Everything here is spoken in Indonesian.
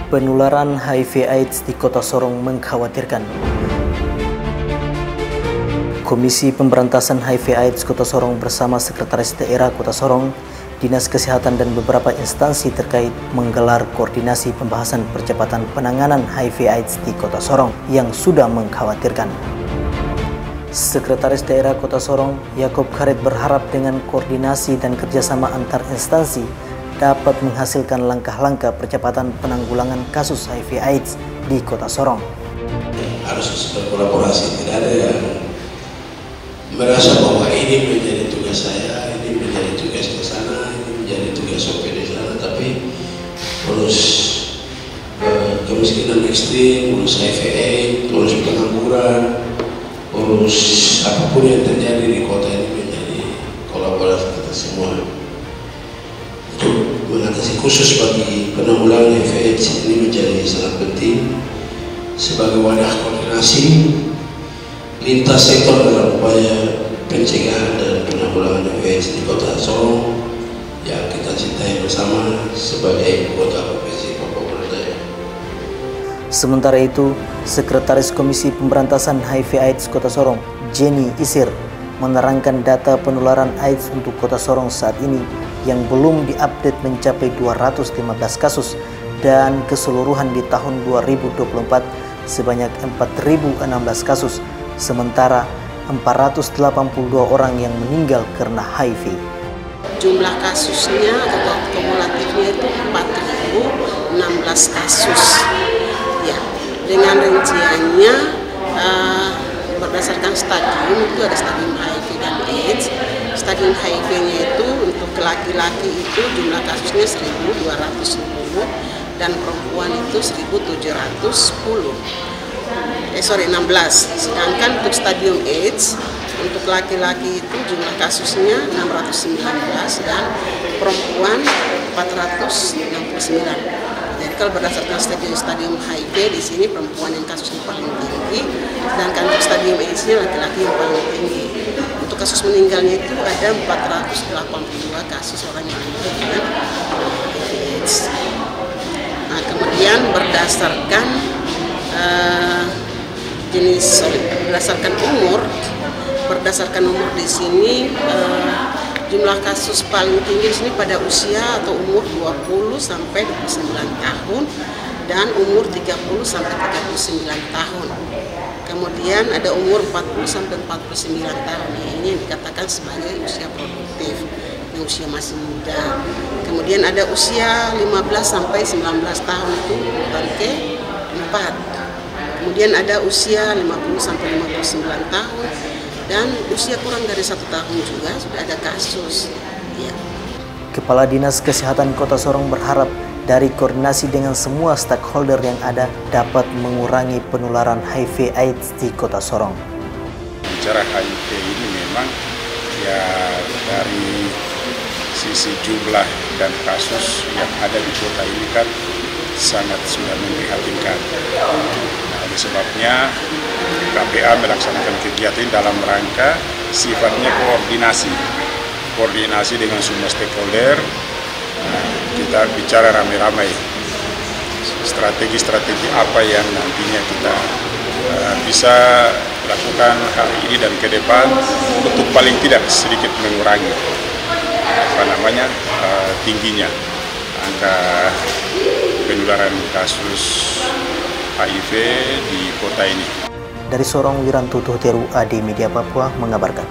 Penularan HIV/AIDS di Kota Sorong mengkhawatirkan. Komisi Pemberantasan HIV/AIDS Kota Sorong bersama Sekretaris Daerah Kota Sorong, Dinas Kesehatan dan beberapa instansi terkait menggelar koordinasi pembahasan percepatan penanganan HIV/AIDS di Kota Sorong yang sudah mengkhawatirkan. Sekretaris Daerah Kota Sorong, Yakob Karet berharap dengan koordinasi dan kerjasama antar instansi dapat menghasilkan langkah-langkah percepatan penanggulangan kasus HIV/AIDS di Kota Sorong. Harus berkolaborasi, tidak ada yang merasa bahwa ini menjadi tugas saya, ini menjadi tugas ke sana, ini menjadi tugas OP di sana, tapi urus kemiskinan ekstrim, urus HIV/AIDS, urus pengangguran, urus apapun yang terjadi di kota ini menjadi kolaborasi kita semua. Untuk mengatasi khusus bagi penanggulangan HIV/AIDS ini menjadi sangat penting sebagai wadah koordinasi lintas sektor dalam upaya pencegahan dan penanggulangan HIV/AIDS di Kota Sorong yang kita cintai bersama sebagai kota provinsi Papua Barat. Sementara itu, Sekretaris Komisi Pemberantasan HIV/AIDS Kota Sorong, Jenny Isir, menerangkan data penularan AIDS untuk Kota Sorong saat ini yang belum diupdate mencapai 215 kasus dan keseluruhan di tahun 2024 sebanyak 4.016 kasus, sementara 482 orang yang meninggal karena HIV. Jumlah kasusnya atau kumulatifnya itu 4.016 kasus. Ya, dengan rinciannya berdasarkan stadium itu ada stadium HIV dan AIDS. Stadium HIV-nya itu untuk laki-laki itu jumlah kasusnya 1.210 dan perempuan itu 1.710. 16. Sedangkan untuk stadium AIDS untuk laki-laki itu jumlah kasusnya 619 dan perempuan 469. Jadi kalau berdasarkan stadium HIV di sini perempuan yang kasusnya paling tinggi, sedangkan untuk stadium AIDS-nya laki-laki yang paling tinggi. Untuk kasus meninggalnya itu ada 482 kasus orang yang meninggal dengan AIDS. Nah, kemudian berdasarkan berdasarkan umur di sini jumlah kasus paling tinggi di sini pada usia atau umur 20 sampai 29 tahun dan umur 30 sampai 39 tahun. Kemudian ada umur 40 sampai 49 tahun. Ini yang dikatakan sebagai usia produktif, yang usia masih muda. Kemudian ada usia 15 sampai 19 tahun itu urutan ke-4. Kemudian ada usia 50 sampai 59 tahun dan usia kurang dari 1 tahun juga sudah ada kasus. Ya. Kepala Dinas Kesehatan Kota Sorong berharap dari koordinasi dengan semua stakeholder yang ada dapat mengurangi penularan HIV/AIDS di Kota Sorong. Bicara HIV ini memang ya dari sisi jumlah dan kasus yang ada di kota ini kan sangat sudah memprihatinkan. Nah, oleh sebabnya KPA melaksanakan kegiatan dalam rangka sifatnya koordinasi dengan semua stakeholder. Nah, kita bicara ramai-ramai strategi apa yang nantinya kita bisa lakukan hari ini dan ke depan untuk paling tidak sedikit mengurangi tingginya angka penularan kasus HIV di kota ini. Dari Sorong, Wiranto Tuhteru, AD Media Papua mengabarkan.